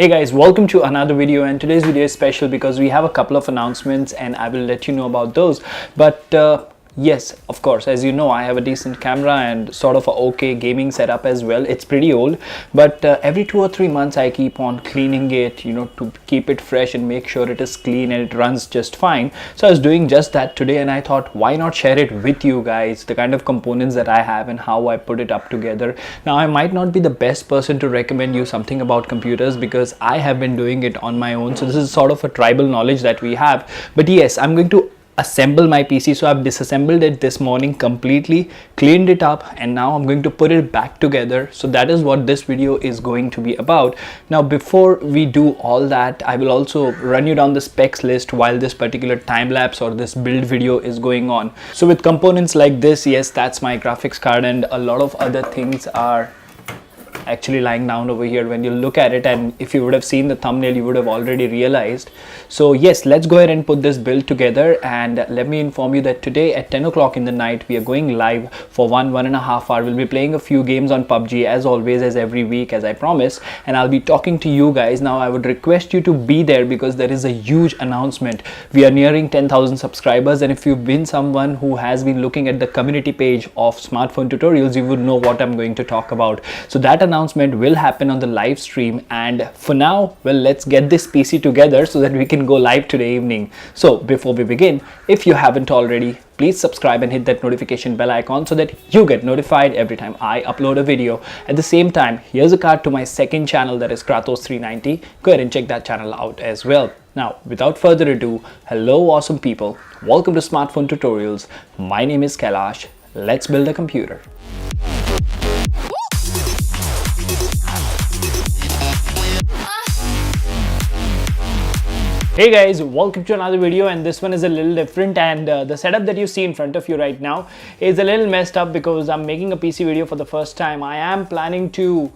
Hey guys, welcome to another video, and today's video is special because we have a couple of announcements and I will let you know about those. But yes, of course, as you know, I have a decent camera and sort of a okay gaming setup as well. It's pretty old, but every 2 or 3 months I keep on cleaning it, to keep it fresh and make sure it is clean and it runs just fine. So I was doing just that today and I thought, why not share it with you guys, the kind of components that I have and how I put it up together. Now, I might not be the best person to recommend you something about computers because I have been doing it on my own. So this is sort of a tribal knowledge that we have. But yes, I'm going to assemble my PC. So I've disassembled it this morning completely, cleaned it up, and now I'm going to put it back together. So that is what this video is going to be about. Now, before we do all that, I will also run you down the specs list while this particular time lapse or this build video is going on. So with components like this, yes, that's my graphics card, and a lot of other things are actually lying down over here when you look at it, and if you would have seen the thumbnail you would have already realized. So yes, let's go ahead and put this build together, and let me inform you that today at 10 o'clock in the night we are going live for 1.5 hours. We'll be playing a few games on PUBG as always, as every week, as I promised, and I'll be talking to you guys. Now I would request you to be there because there is a huge announcement. We are nearing 10,000 subscribers, and if you've been someone who has been looking at the community page of Smartphone Tutorials, you would know what I'm going to talk about. So that announcement will happen on the live stream, and for now, well, let's get this PC together so that we can go live today evening. So before we begin, if you haven't already, please subscribe and hit that notification bell icon so that you get notified every time I upload a video. At the same time, here's a card to my second channel, that is Kratos390. Go ahead and check that channel out as well. Now, without further ado, hello awesome people, welcome to Smartphone Tutorials. My name is Kailash. Let's build a computer. Hey guys, welcome to another video, and this one is a little different, and the setup that you see in front of you right now is a little messed up because I'm making a PC video for the first time. I am planning to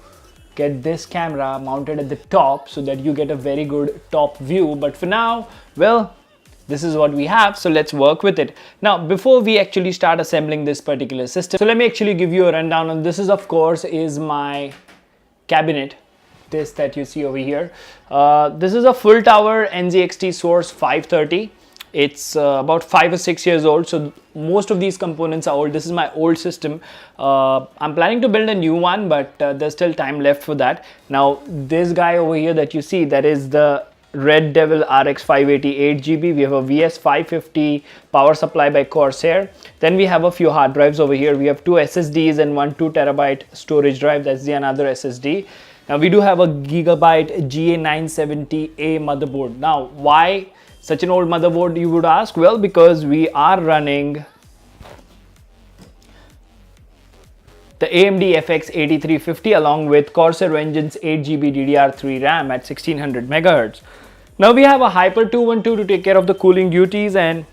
get this camera mounted at the top so that you get a very good top view, but for now, well, this is what we have, so let's work with it. Now, before we actually start assembling this particular system, so let me actually give you a rundown on this. Is of course is my cabinet, this that you see over here. This is a full tower NZXT Source 530. It's about 5 or 6 years old, so most of these components are old. This is my old system. I'm planning to build a new one, but there's still time left for that. Now, this guy over here that you see, that is the Red Devil RX 580 8GB. We have a VS550 power supply by Corsair. Then we have a few hard drives over here. We have 2 SSDs and one 2 terabyte storage drive. That's the another SSD. Now we do have a Gigabyte GA970A motherboard. Now, why such an old motherboard, you would ask? Well, because we are running the AMD FX 8350 along with Corsair Engine's 8GB DDR3 RAM at 1600 MHz. Now we have a Hyper 212 to take care of the cooling duties, and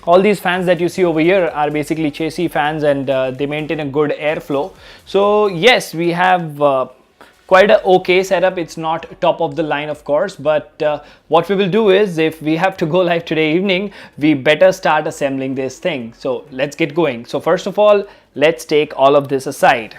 all these fans that you see over here are basically chassis fans, and they maintain a good airflow. So yes, we have quite a okay setup. It's not top of the line, of course, but what we will do is, if we have to go live today evening, we better start assembling this thing. So let's get going. So first of all, let's take all of this aside.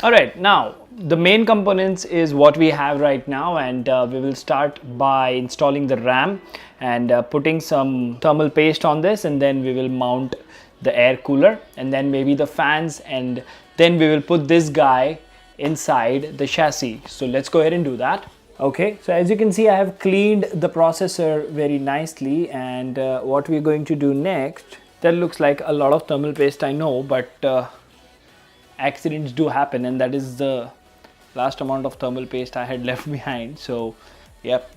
All right, now the main components is what we have right now, and we will start by installing the RAM and putting some thermal paste on this, and then we will mount the air cooler and then maybe the fans, and then we will put this guy inside the chassis. So let's go ahead and do that. Okay, so as you can see, I have cleaned the processor very nicely, and what we're going to do next, that looks like a lot of thermal paste, I know, but accidents do happen, and that is the last amount of thermal paste I had left behind. So yep,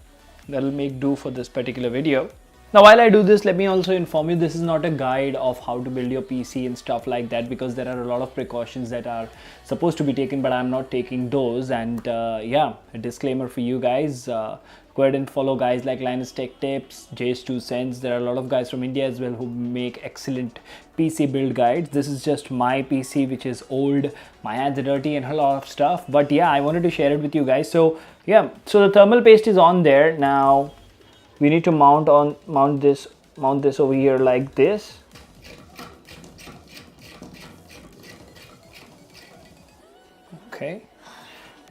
that'll make do for this particular video. Now, while I do this, let me also inform you, this is not a guide of how to build your PC and stuff like that, because there are a lot of precautions that are supposed to be taken, but I'm not taking those. And yeah, a disclaimer for you guys, go ahead and follow guys like Linus Tech Tips, Jay's 2 Cents. There are a lot of guys from India as well who make excellent PC build guides. This is just my PC, which is old, my hands are dirty and a lot of stuff, but yeah, I wanted to share it with you guys. So yeah, so the thermal paste is on there. Now we need to mount this over here like this. Okay,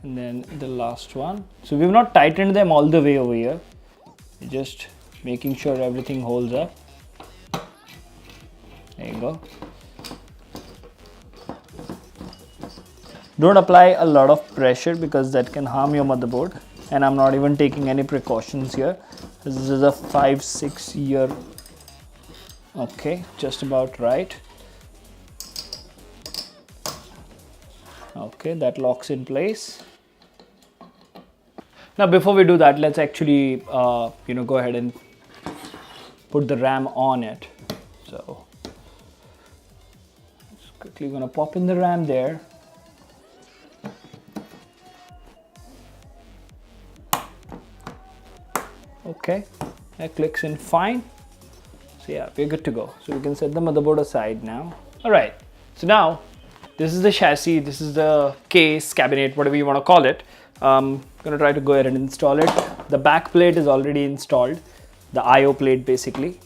and then the last one. So we've not tightened them all the way over here, just making sure everything holds up. There you go. Don't apply a lot of pressure because that can harm your motherboard, and I'm not even taking any precautions here. This is a 5-6 year. Okay, just about right. Okay, that locks in place. Now before we do that, let's actually go ahead and put the RAM on it. So just quickly gonna pop in the RAM there. Okay, that clicks in fine. So yeah, we're good to go. So we can set the motherboard aside now. All right, so now this is the chassis, this is the case, cabinet, whatever you want to call it. I'm gonna try to go ahead and install it. The back plate is already installed, the IO plate basically.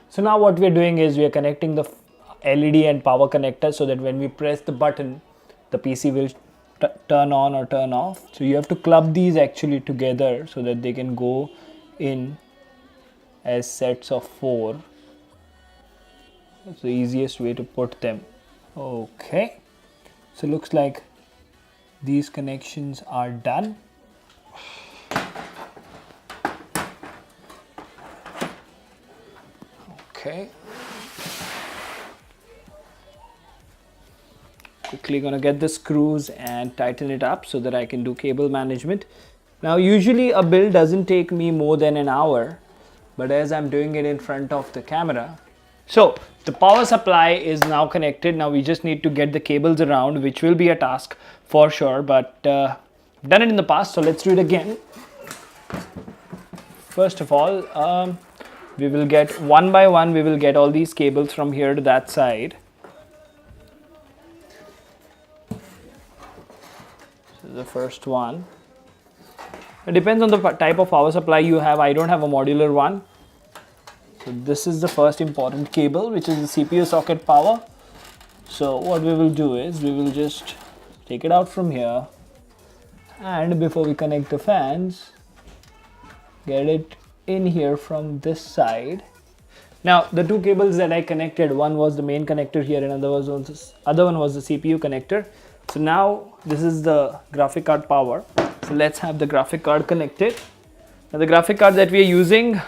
So now what we're doing is we are connecting the LED and power connector so that when we press the button, the PC will turn on or turn off. So you have to club these actually together so that they can go in as sets of 4. That's the easiest way to put them. Okay, so looks like these connections are done. Okay, quickly gonna get the screws and tighten it up so that I can do cable management. Now usually a build doesn't take me more than an hour, but as I'm doing it in front of the camera. So the power supply is now connected. Now we just need to get the cables around, which will be a task for sure, but I've done it in the past, so let's do it again. First of all, we will get one by one, we will get all these cables from here to that side. This is the first one. It depends on the type of power supply you have. I don't have a modular one. So this is the first important cable, which is the CPU socket power. So what we will do is we will just take it out from here, and before we connect the fans, get it in here from this side. Now the two cables that I connected, one was the main connector here and other one was the CPU connector. So now this is the graphic card power. So let's have the graphic card connected. Now the graphic card that we are using,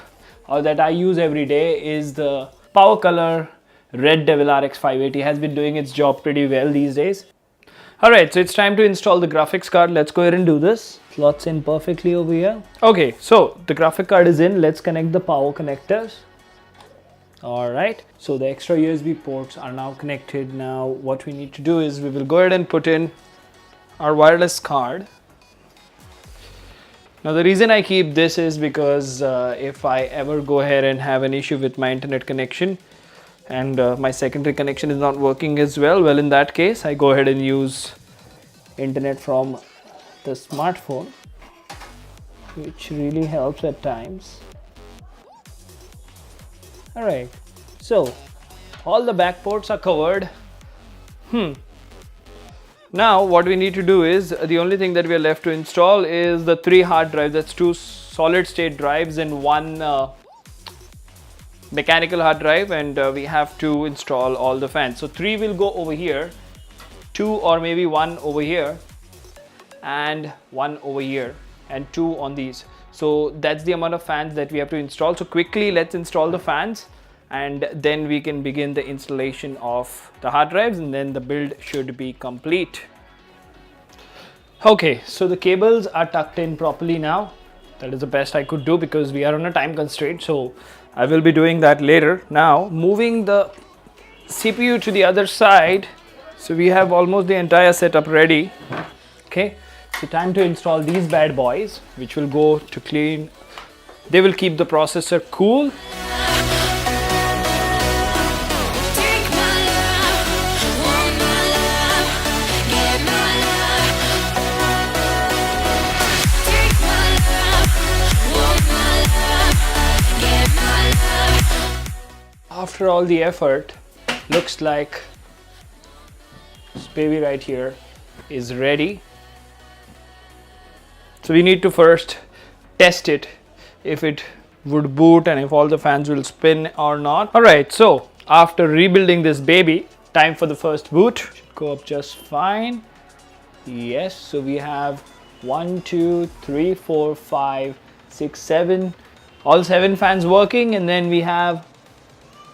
or that I use every day, is the Power Color Red Devil RX 580. Has been doing its job pretty well these days. Alright, so it's time to install the graphics card. Let's go ahead and do this. Slots in perfectly over here. Okay, so the graphic card is in. Let's connect the power connectors. Alright, so the extra USB ports are now connected. Now what we need to do is we will go ahead and put in our wireless card. Now the reason I keep this is because if I ever go ahead and have an issue with my internet connection and my secondary connection is not working as well, in that case I go ahead and use internet from the smartphone, which really helps at times. Alright, so all the back ports are covered. Now what we need to do is, the only thing that we are left to install is the 3 hard drives. That's 2 solid state drives and 1 mechanical hard drive, and we have to install all the fans. So 3 will go over here, 2 or maybe 1 over here, and 1 over here, and 2 on these. So that's the amount of fans that we have to install. So quickly let's install the fans, and then we can begin the installation of the hard drives, and then the build should be complete. Okay, so the cables are tucked in properly now. That is the best I could do because we are on a time constraint, so I will be doing that later. Now moving the CPU to the other side, so we have almost the entire setup ready. Okay, so time to install these bad boys, which will go to clean. They will keep the processor cool. Take my after all the effort, looks like this baby right here is ready. So we need to first test it, if it would boot and if all the fans will spin or not. Alright, so after rebuilding this baby, time for the first boot. Should go up just fine. Yes, so we have 1, 2, 3, 4, 5, 6, 7, all 7 fans working, and then we have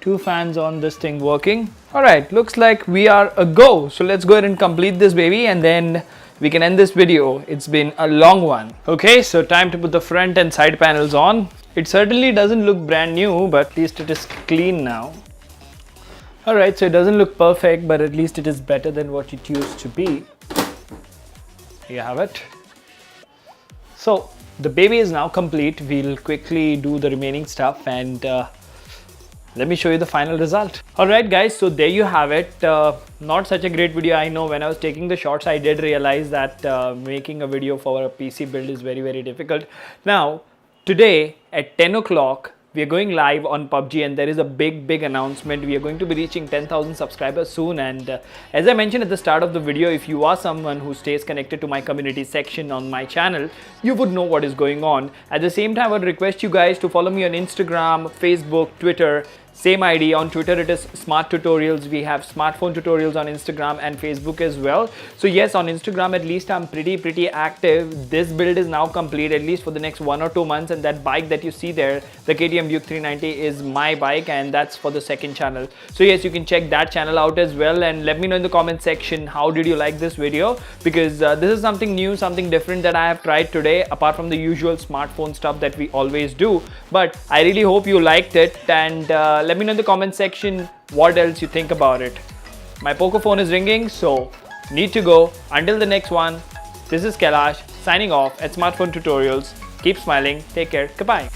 2 fans on this thing working. Alright, looks like we are a go. So let's go ahead and complete this baby and then we can end this video. It's been a long one. Okay, so time to put the front and side panels on. It certainly doesn't look brand new, but at least it is clean now. Alright, so it doesn't look perfect, but at least it is better than what it used to be. Here you have it. So the baby is now complete. We'll quickly do the remaining stuff and let me show you the final result. Alright guys, so there you have it. Not such a great video. I know when I was taking the shots, I did realize that making a video for a PC build is very difficult. Now, today at 10 o'clock, we are going live on PUBG and there is a big announcement. We are going to be reaching 10,000 subscribers soon, and as I mentioned at the start of the video, if you are someone who stays connected to my community section on my channel, you would know what is going on. At the same time, I would request you guys to follow me on Instagram, Facebook, Twitter. Same ID. On Twitter it is Smart2torials. We have Smartphone2torials on Instagram and Facebook as well. So yes, on Instagram at least I'm pretty active. This build is now complete, at least for the next 1 or 2 months, and that bike that you see there, the KTM Duke 390, is my bike, and that's for the second channel. So yes, you can check that channel out as well, and let me know in the comment section how did you like this video, because this is something new, something different that I have tried today, apart from the usual smartphone stuff that we always do. But I really hope you liked it, and let me know in the comment section what else you think about it. My poker phone is ringing, so need to go. Until the next one, this is Kailash signing off at Smartphone Tutorials. Keep smiling, take care, goodbye.